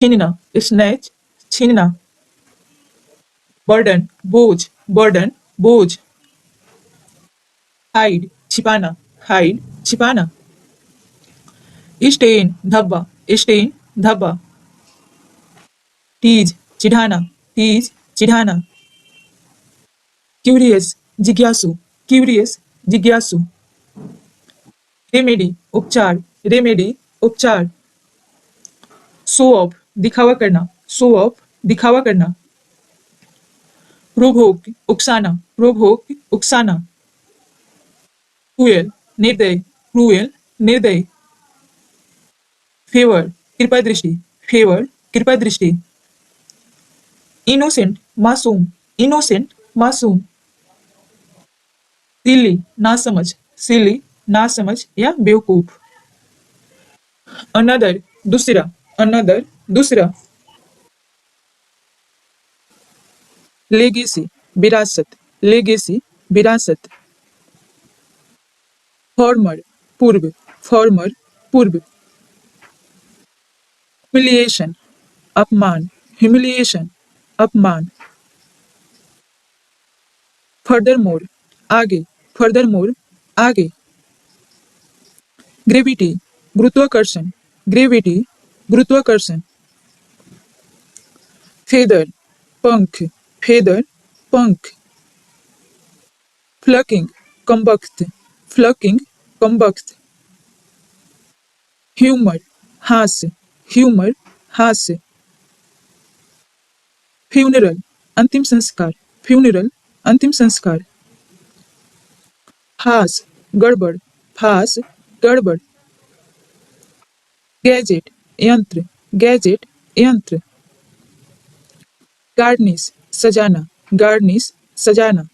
छीनना, snatch, छीनना। Burden, बोझ, burden, बोझ। हाइड, छिपाना, हाइड, छिपाना। स्टेन, धब्बा, स्टेन, धब्बा। टीज, चिढ़ाना, टीज, चिढ़ाना। क्यूरियस, जिज्ञासु, क्यूरियस, जिज्ञासु। रेमेडी, उपचार, रेमेडी, उपचार। शो ऑफ, दिखावा करना, शो ऑफ, दिखावा करना। प्रोभोक, उकसाना, प्रोभोक, उकसाना। क्रूएल, निर्दय, क्रूएल, निर्दय। फेवर, कृपा दृष्टि, फेवर, कृपा दृष्टि। इनोसेंट, मासूम, इनोसेंट, मासूम। सिली, नासमझ, सिली, नासमझ या बेवकूफ। अनदर, दूसरा, अनदर, दूसरा। लेगेसी, विरासत, लेगेसी, विरासत। फॉर्मर, पूर्व, फॉर्मर, पूर्व। ह्यूमिलिएशन, अपमान, ह्यूमिलिएशन, अपमान। फर्दरमोर, आगे, फर्दरमोर, आगे। ग्रेविटी, गुरुत्वाकर्षण, ग्रेविटी, गुरुत्वाकर्षण। फेदर, पंख, फेदर, पंख। फ्लकिंग, कम्बख्त, फ्लकिंग, कम्बख्त। ह्यूमर, हास्य, ह्यूमर, हास्य। फ्यूनरल, अंतिम संस्कार, फ्यूनरल, अंतिम संस्कार। फास, गड़बड़, फास, गड़बड़। गैजेट, यंत्र, गैजेट, यंत्र। गार्निश, सजाना, गार्निश, सजाना।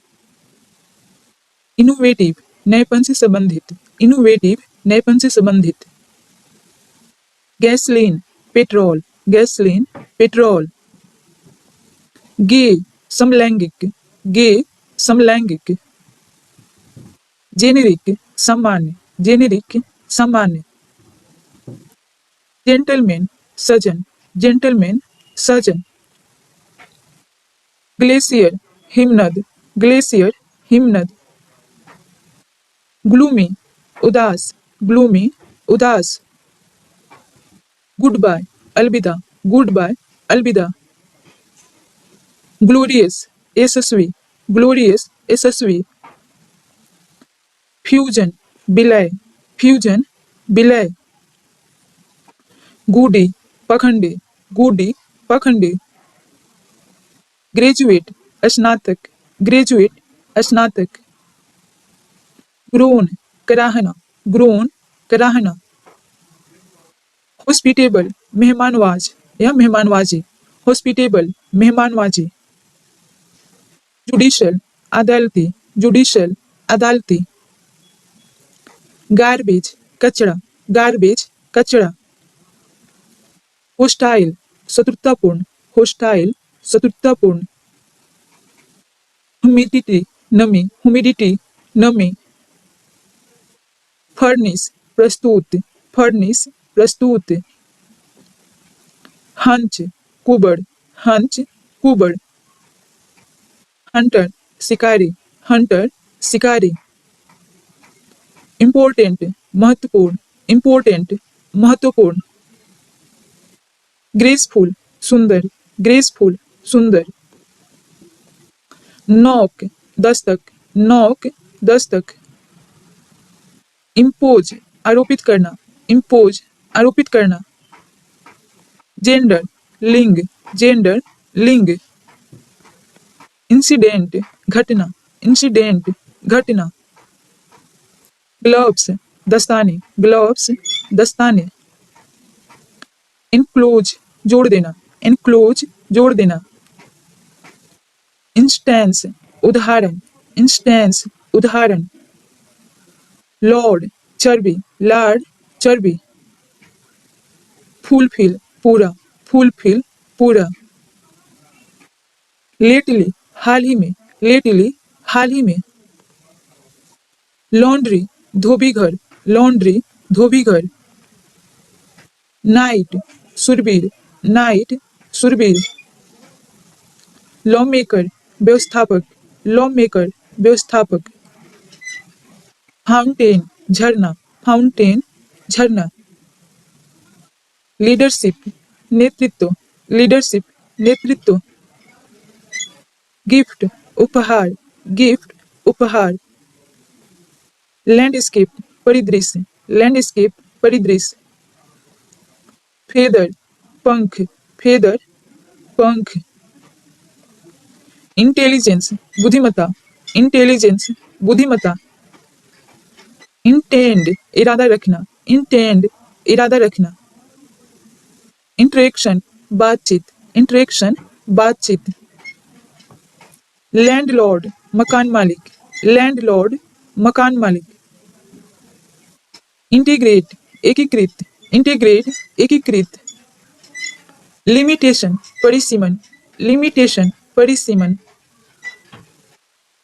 इनोवेटिव, नएपन से संबंधित, इनोवेटिव, नएपन से संबंधित। गैसलीन, पेट्रोल, गैसलीन, पेट्रोल। गे, समलैंगिक, गे, समलैंगिक। जेनेरिक, सामान्य, जेनेरिक, सामान्य। जेंटलमैन, सजन, जेंटलमैन, सजन। ग्लेशियर, हिमनद, ग्लेशियर, हिमनद। ग्लूमी, उदास, ग्लूमी, उदास। गुड बाय, अलविदा, गुड बाय, अलविदा। ग्लोरियस, यशस्वी, ग्लोरियस, यशस्वी। फ्यूजन, विलय, फ्यूजन, विलय। गुडी, पखंडी, गुडी, पखंडी। ग्रेजुएट, स्नातक, ग्रेजुएट, स्नातक। ग्रोन, कराहना, ग्रोन, कराहना। हॉस्पिटेबल, मेहमानवाज या मेहमानवाजी, हॉस्पिटेबल, मेहमानवाजी। जुडिशल, अदालती, जुडिशल, अदालती। गार्बेज, कचरा, गार्बेज, कचरा। होस्टाइल, शत्रुतापूर्ण, होस्टाइल, शत्रुतापूर्ण। ह्यूमिडिटी, नमी, ह्यूमिडिटी, नमी। फर्निस, प्रस्तुत, फर्निस, प्रस्तुत। Hunch, कुबड़, hunch, कुबड़। हंटर, शिकारी, हंटर, शिकारी। इम्पोर्टेंट, महत्वपूर्ण, इम्पोर्टेंट, महत्वपूर्ण। ग्रेसफुल, सुंदर, ग्रेसफुल, सुंदर। Knock, Dastak, knock, Dastak. Impose, आरोपित करना, इम्पोज, आरोपित करना। जेंडर, लिंग, जेंडर, लिंग। इंसिडेंट, घटना, इंसिडेंट, घटना। ग्लव्स, दस्ताने, ग्लव्स, दस्ताने। इनक्लोज, जोड़ देना, इनक्लोज, जोड़ देना। इंस्टेंस, उदाहरण, इंस्टेंस, उदाहरण। लॉर्ड, चर्बी, लार्ड, चर्बी। फुलफिल, पूरा, फुलफिल, पूरा। लेटली, हाल ही में, लेटली, हाल ही में। लॉन्ड्री, धोबी घर, लॉन्ड्री, धोबी घर। नाइट, सुरबीर, नाइट शूरवीर, लॉ मेकर व्यवस्थापक, लॉ मेकर व्यवस्थापक, फाउंटेन झरना, फाउंटेन झरना, लीडरशिप नेतृत्व, लीडरशिप नेतृत्व, गिफ्ट उपहार, गिफ्ट उपहार, लैंडस्केप परिदृश्य, लैंडस्केप परिदृश्य, फेदर पंख, फेदर पंख, इंटेलिजेंस बुद्धिमत्ता, इंटेलिजेंस बुद्धिमत्ता, इंटेंड इरादा रखना, इंटेंड इरादा रखना, इंटरेक्शन बातचीत, इंटरेक्शन बातचीत, लैंडलॉर्ड मकान मालिक, लैंडलॉर्ड मकान मालिक, इंटीग्रेट एकीकृत, इंटीग्रेट एकीकृत, लिमिटेशन परिसीमन, लिमिटेशन परिसीमन,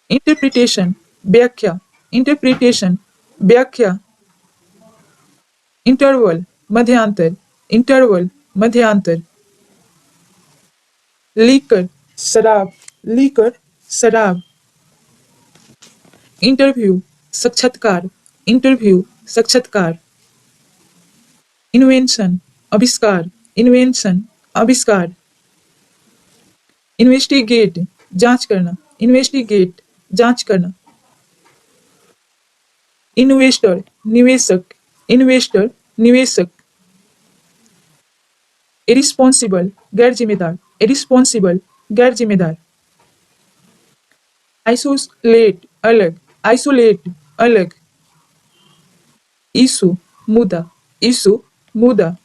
इंटरप्रिटेशन व्याख्या, इंटरप्रिटेशन व्याख्या, इंटरवल मध्यांतर, इंटरवल मध्यांतर, लीकर शराब, लीकर शराब, इंटरव्यू साक्षात्कार, इंटरव्यू साक्षात्कार, इन्वेंशन आविष्कार, इन्वेंशन आविष्कार, इन्वेस्टिगेट जांच करना, इन्वेस्टिगेट जांच करना, इन्वेस्टर निवेशक, इन्वेस्टर निवेशक, इरिस्पॉन्सिबल गैर जिम्मेदार, इरिस्पॉन्सिबल गैर जिम्मेदार, आइसोलेट अलग, आइसोलेट अलग, इशू मुद्दा, इशू मुद्दा,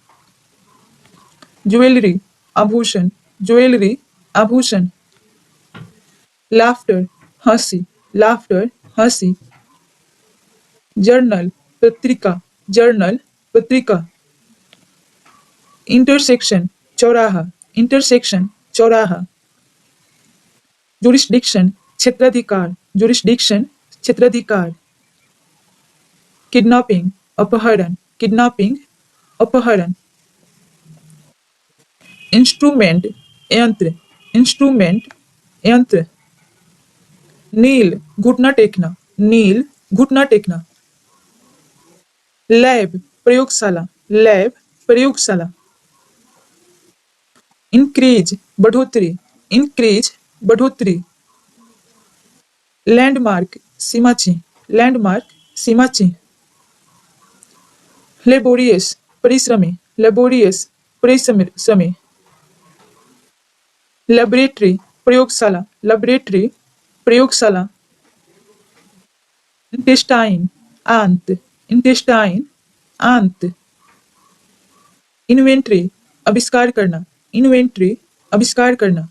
ज्वेलरी आभूषण, ज्वेलरी आभूषण, लाफ्टर हंसी, लाफ्टर हंसी, जर्नल पत्रिका, जर्नल पत्रिका, इंटरसेक्शन चौराहा, इंटरसेक्शन चौराहा, जुरिस्डिक्शन क्षेत्राधिकार, जुरिस्डिक्शन क्षेत्राधिकार, किडनैपिंग अपहरण, किडनैपिंग अपहरण, इंस्ट्रूमेंट यंत्र, इंस्ट्रूमेंट यंत्र, नील घुटना टेकना, नील घुटना टेकना, लैब प्रयोगशाला, लैब प्रयोगशाला, इंक्रीज बढ़ोतरी, इंक्रीज बढ़ोतरी, लैंडमार्क सीमा चिन्ह, लैंडमार्क सीमा चिन्ह, लेबोरियस परिश्रमी, लेबोरियस परिश्रमी, लेबोरेटरी प्रयोगशाला, लेबोरेटरी प्रयोगशाला, इंटेस्टाइन आंत, इंटेस्टाइन आंत, इन्वेंट्री आविष्कार करना, इन्वेंट्री आविष्कार करना,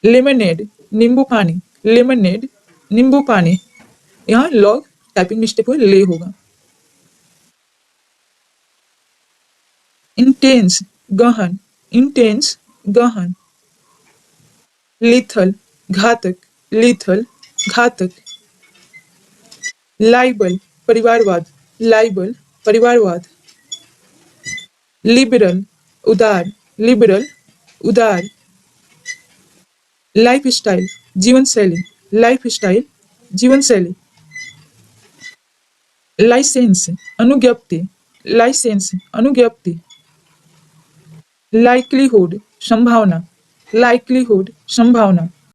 लेमनेड नींबू पानी, लेमनेड नींबू पानी, यहाँ लॉग टाइपिंग मिस्टेक हुआ ले होगा, इंटेंस गहन, इंटेंस गहन, लिथल घातक, लिथल घातक, लाइबल परिवारवाद, लाइबल परिवारवाद, लिबरल उदार, लिबरल उदार, लाइफस्टाइल जीवन शैली, लाइफस्टाइल जीवन शैली, लाइसेंस अनुज्ञप्ति, लाइसेंस अनुज्ञप्ति, लाइक्लीहुड संभावना, लाइक्लीहुड संभावना,